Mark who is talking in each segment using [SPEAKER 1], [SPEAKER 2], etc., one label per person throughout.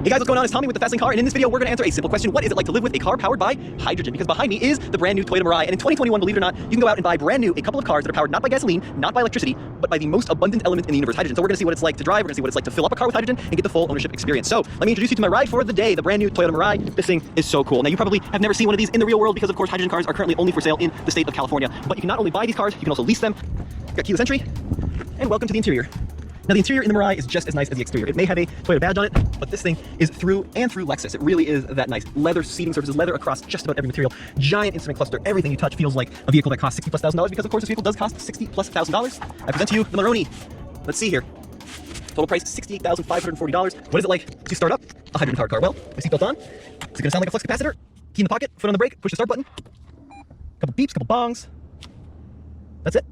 [SPEAKER 1] Hey guys, what's going on? It's Tommy with the Fastlane Car, and in this video we're going to answer a simple question. What is it like to live with a car powered by hydrogen? Because behind me is the brand new Toyota Mirai, and in 2021, believe it or not, you can go out and buy brand new a couple of cars that are powered not by gasoline, not by electricity, but by the most abundant element in the universe, hydrogen. So we're going to see what it's like to drive, we're going to see what it's like to fill up a car with hydrogen and get the full ownership experience. So let me introduce you to my ride for the day, the brand new Toyota Mirai. This thing is so cool. Now you probably have never seen one of these in the real world because of course hydrogen cars are currently only for sale in the state of California. But you can not only buy these cars, you can also lease them. You've got keyless entry, and welcome to the interior. Now the interior in the Mirai is just as nice as the exterior. It may have a Toyota badge on it, but this thing is through and through Lexus. It really is that nice. Leather seating surfaces, leather across just about every material. Giant instrument cluster. Everything you touch feels like a vehicle that costs $60,000+ because of course this vehicle does cost $60,000+. I present to you the Maroni. Let's see here. Total price $68,540. What is it like to start up a hydrogen powered car? Well, my seatbelt on. Is it gonna sound like a flux capacitor? Key in the pocket, foot on the brake, push the start button. Couple beeps, couple bongs. That's it.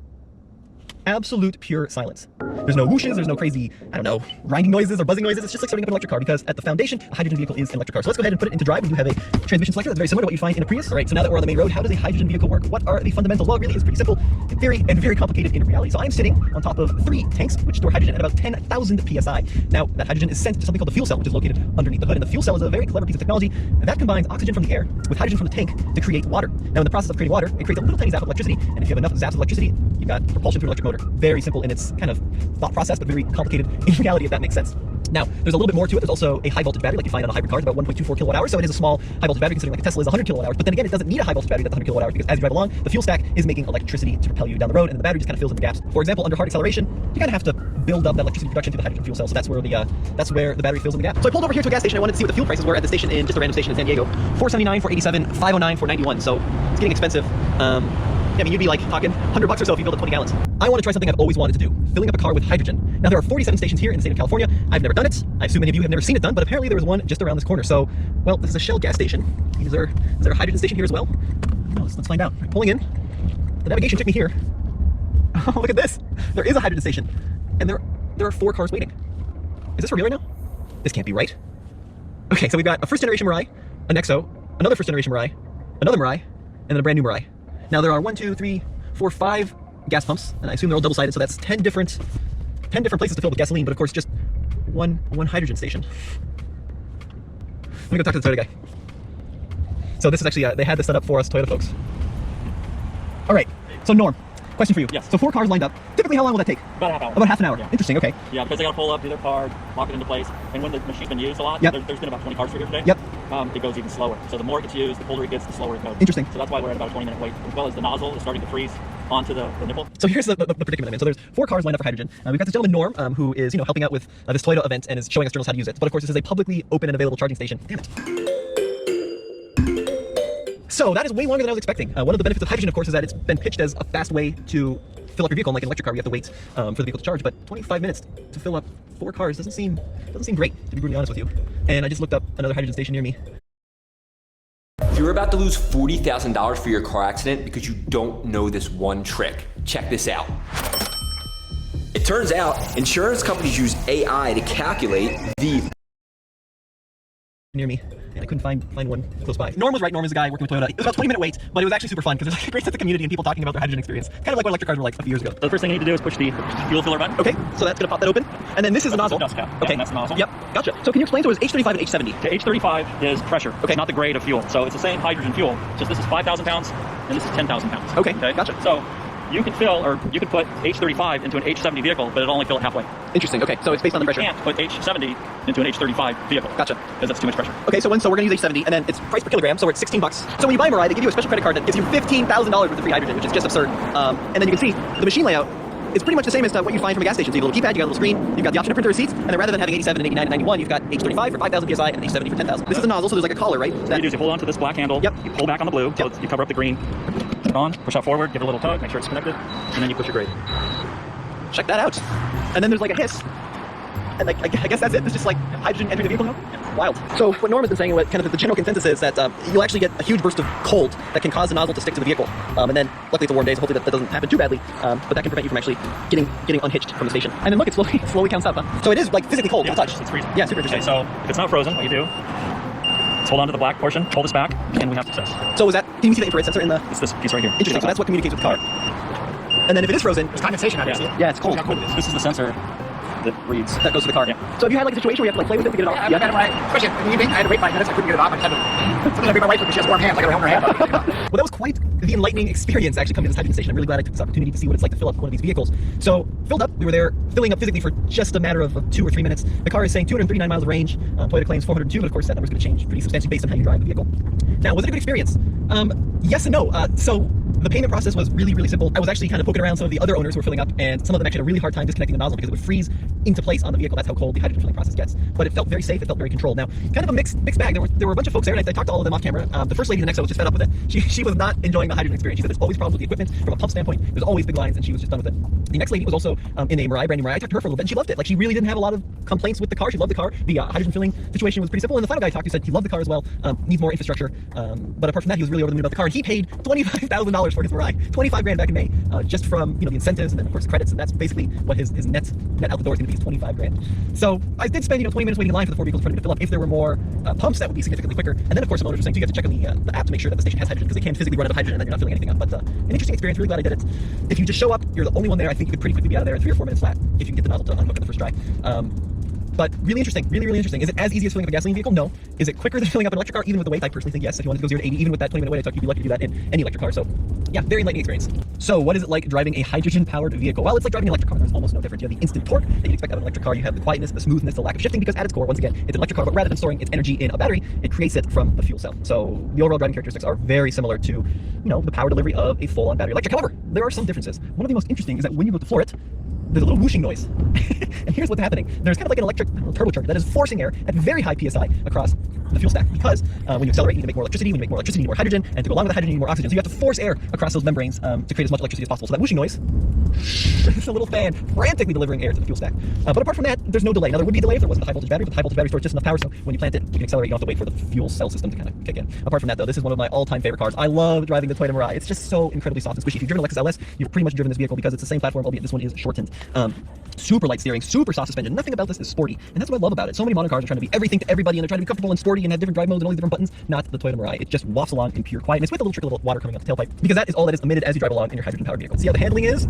[SPEAKER 1] Absolute pure silence. There's no whooshes, there's no crazy, I don't know, grinding noises or buzzing noises. It's just like starting up an electric car because at the foundation, a hydrogen vehicle is an electric car. So let's go ahead and put it into drive. We do have a transmission selector that's very similar to what you find in a Prius. All right, so now that we're on the main road, how does a hydrogen vehicle work? What are the fundamentals? Well, it really is pretty simple in theory and very complicated in reality. So I'm sitting on top of 3 tanks which store hydrogen at about 10,000 psi. Now, that hydrogen is sent to something called the fuel cell, which is located underneath the hood. And the fuel cell is a very clever piece of technology that combines oxygen from the air with hydrogen from the tank to create water. Now, in the process of creating water, it creates a little tiny zap of electricity. And if you have enough zaps of electricity, you've got propulsion through an electric motor. Very simple in its kind of thought process, but very complicated in reality, if that makes sense. Now, there's a little bit more to it. There's also a high voltage battery like you find on a hybrid car. It's about 1.24 kilowatt hours. So it is a small high voltage battery considering like a Tesla is 100 kilowatt hours. But then again, it doesn't need a high voltage battery that's 100 kilowatt hours because as you drive along, the fuel stack is making electricity to propel you down the road and the battery just kind of fills in the gaps. For example, under hard acceleration, you kind of have to build up that electricity production through the hydrogen fuel cell. So that's where the battery fills in the gap. So I pulled over here to a gas station. I wanted to see what the fuel prices were at the station in just a random station in San Diego. $4.79, $4.87, $5.09, $4.91. So it's getting expensive. I mean, you'd be like talking $100 or so if you filled up 20 gallons. I want to try something I've always wanted to do, filling up a car with hydrogen. Now, there are 47 stations here in the state of California. I've never done it. I assume many of you have never seen it done, but apparently there was one just around this corner. So, well, this is a Shell gas station. Is there a hydrogen station here as well? Oh, let's find out. Right, pulling in. The navigation took me here. Oh, look at this. There is a hydrogen station. And there are 4 cars waiting. Is this for real right now? This can't be right. Okay, so we've got a first generation Mirai, an EXO, another first generation Mirai, another Mirai, and then a brand new Mirai. Now there are 1, 2, 3, 4, 5 gas pumps, and I assume they're all double-sided, so that's 10 different places to fill with gasoline, but of course just one hydrogen station. Let me go talk to the Toyota guy. So this is actually, they had this set up for us Toyota folks. All right, so Norm, question for you.
[SPEAKER 2] Yes.
[SPEAKER 1] So 4 cars lined up. Typically, how long will that take?
[SPEAKER 2] About a half hour.
[SPEAKER 1] About half an hour.
[SPEAKER 2] Yeah.
[SPEAKER 1] Interesting, okay.
[SPEAKER 2] Yeah, because they got to pull up, do their card, lock it into place. And when the machine's been used a lot,
[SPEAKER 1] yep.
[SPEAKER 2] there's been about 20 cars through here today.
[SPEAKER 1] Yep.
[SPEAKER 2] It goes even slower. So the more it gets used, the colder it gets, the slower it goes.
[SPEAKER 1] Interesting.
[SPEAKER 2] So that's why we're at about a 20-minute wait, as well as the nozzle is starting to freeze onto the nipple.
[SPEAKER 1] So here's the predicament I'm in. So there's 4 cars lined up for hydrogen. We've got this gentleman Norm, who is helping out with this Toyota event and is showing us journalists how to use it. But of course, this is a publicly open and available charging station. Damn it. So that is way longer than I was expecting. One of the benefits of hydrogen, of course, is that it's been pitched as a fast way to fill up your vehicle. Like an electric car, we have to wait for the vehicle to charge. But 25 minutes to fill up 4 cars doesn't seem great, to be brutally honest with you. And I just looked up another hydrogen station near me.
[SPEAKER 3] If you're about to lose $40,000 for your car accident because you don't know this one trick, check this out. It turns out insurance companies use AI to calculate the
[SPEAKER 1] near me, and I couldn't find one close by. Norm was right. Norm is a guy working with Toyota. It was about a 20-minute wait, but it was actually super fun because there's like a great sense of community and people talking about their hydrogen experience. Kind of like what electric cars were like a few years ago.
[SPEAKER 2] So the first thing you need to do is push the fuel filler button.
[SPEAKER 1] Okay, so that's gonna pop that open, and then this is the nozzle.
[SPEAKER 2] Dust cap.
[SPEAKER 1] Okay,
[SPEAKER 2] Yeah, that's the nozzle.
[SPEAKER 1] Yep, gotcha. So can you explain to us H35 and H70?
[SPEAKER 2] The H35 is pressure.
[SPEAKER 1] Okay.
[SPEAKER 2] It's not the grade of fuel. So it's the same hydrogen fuel. Just this is 5,000 pounds and this is 10,000 pounds.
[SPEAKER 1] Okay, gotcha.
[SPEAKER 2] So you can put H35 into an H70 vehicle, but it'll only fill it halfway.
[SPEAKER 1] Interesting. Okay, so it's based on the pressure.
[SPEAKER 2] You can't put H70 into an H35 vehicle.
[SPEAKER 1] Gotcha.
[SPEAKER 2] Because that's too much pressure.
[SPEAKER 1] Okay, so we're gonna use H70, and then it's price per kilogram, so we're at $16. So when you buy Mirai, they give you a special credit card that gives you $15,000 worth of free hydrogen, which is just absurd. And then you can see the machine layout. It's pretty much the same as what you find from a gas station. So you have a little keypad, you got a little screen, you've got the option to print the receipts, and then rather than having 87 and 89 and 91, you've got H35 for 5,000 psi and H70 for 10,000. This is a nozzle, so there's like a collar, right?
[SPEAKER 2] What you do is you hold on to this black handle,
[SPEAKER 1] yep.
[SPEAKER 2] You pull back on the blue, so you cover up the green, put it on, push out forward, give it a little tug, make sure it's connected, and then you push your grade.
[SPEAKER 1] Check that out. And then there's like a hiss. And like, I guess that's it. It's just like hydrogen entering the vehicle now. Wild. So what Norm has been saying, what kind of the general consensus is that you'll actually get a huge burst of cold that can cause the nozzle to stick to the vehicle. And then luckily it's a warm day, so hopefully that doesn't happen too badly. But that can prevent you from actually getting unhitched from the station. And then look, it slowly counts up. Huh? So it is like physically cold to the touch.
[SPEAKER 2] It's freezing.
[SPEAKER 1] Yeah, super interesting.
[SPEAKER 2] Okay, so if it's not frozen, what you do is hold on to the black portion, pull this back, and we have success.
[SPEAKER 1] So is that? Can you see the infrared sensor in the?
[SPEAKER 2] It's this piece right here.
[SPEAKER 1] Interesting. So that's what communicates with the car. And then if it is frozen,
[SPEAKER 4] There's condensation, obviously.
[SPEAKER 1] yeah, it's cold.
[SPEAKER 2] This is the sensor that reads.
[SPEAKER 1] That goes to the car.
[SPEAKER 2] Yeah.
[SPEAKER 1] So have you had like a situation where you have to like play with it to get it off?
[SPEAKER 4] Yeah, I've had my, especially in the evening, I had to wait 5 minutes. I couldn't get it off. I just had to. Sometimes I beat my wife because she has warm hands. I got to help her hand.
[SPEAKER 1] Well, that was quite the enlightening experience actually coming to this hydrogen station. I'm really glad I took this opportunity to see what it's like to fill up one of these vehicles. So filled up, we were there filling up physically for just a matter of 2 or 3 minutes. The car is saying 239 miles of range. Toyota claims 402, but of course that number's going to change pretty substantially based on how you drive the vehicle. Now, was it a good experience? Yes and no. So the payment process was really, really simple. I was actually kind of poking around some of the other owners who were filling up, and some of them actually had a really hard time disconnecting the nozzle because it would freeze into place on the vehicle. That's how cold the hydrogen filling process gets. But it felt very safe. It felt very controlled. Now, kind of a mixed bag. There were a bunch of folks there, and I talked to all of them off camera. The first lady in the next row was just fed up with it. She was not enjoying the hydrogen experience. She said there's always problems with the equipment from a pump standpoint. There's always big lines, and she was just done with it. The next lady was also in a Mirai, brand new Mirai. I talked to her for a little bit, and she loved it. Like, she really didn't have a lot of complaints with the car. She loved the car. The hydrogen filling situation was pretty simple. And the final guy I talked to said he loved the car as well. Needs more infrastructure. But apart from that, he was really over the moon about the car. And he paid $25,000 for his Mirai. 25 grand back in May, just from the incentives and then of course credits, and that's basically what his net out the door is going to be, is 25 grand. So I did spend 20 minutes waiting in line for the 4 vehicles in front of me to fill up. If there were more pumps, that would be significantly quicker. And then of course some owners were saying you have to check on the app to make sure that the station has hydrogen, because they can physically run out of hydrogen and then you're not filling anything up. But an interesting experience. Really glad I did it. If you just show up, you're the only one there. I think you could pretty quickly be out of there in 3 or 4 minutes flat if you can get the nozzle to unhook on the first try. But really interesting, really interesting. Is it as easy as filling up a gasoline vehicle? No. Is it quicker than filling up an electric car, even with the weight? I personally think yes. If you wanted to go 0 to 80, even with that 20-minute wait I took, you'd be lucky to do that in any electric car. So yeah, very enlightening experience. So what is it like driving a hydrogen-powered vehicle? Well, it's like driving an electric car. There's almost no difference. You have the instant torque that you'd expect out of an electric car. You have the quietness, the smoothness, the lack of shifting, because at its core, once again, it's an electric car, but rather than storing its energy in a battery, it creates it from a fuel cell. So the overall driving characteristics are very similar to, the power delivery of a full-on battery electric. However, there are some differences. One of the most interesting is that when you go to floor it, there's a little whooshing noise. And here's what's happening. There's kind of like an electric turbocharger that is forcing air at very high PSI across the fuel stack, because when you accelerate, you need to make more electricity. When you make more electricity, you need more hydrogen, and to go along with the hydrogen, you need more oxygen. So you have to force air across those membranes to create as much electricity as possible. So that whooshing noise, it's a little fan frantically delivering air to the fuel stack. But apart from that, there's no delay. Now, there would be a delay if there wasn't a high voltage battery, but the high voltage battery stores just enough power, so when you plant it, you can accelerate. You don't have to wait for the fuel cell system to kind of kick in. Apart from that, though, this is one of my all-time favorite cars. I love driving the Toyota Mirai. It's just so incredibly soft and squishy. If you've driven a Lexus LS, you've pretty much driven this vehicle, because it's the same platform, albeit this one is shortened. Super light steering, super soft suspension. Nothing about this is sporty, and that's what I love about it. So many modern cars are trying to be everything to everybody, and they're trying to be comfortable and sporty and have different drive modes and all these different buttons. Not the Toyota Mirai. It just wafts along in pure quietness with a little trickle of water coming out the tailpipe, because that is all that is emitted as you drive along in your hydrogen-powered vehicle. See how the handling is?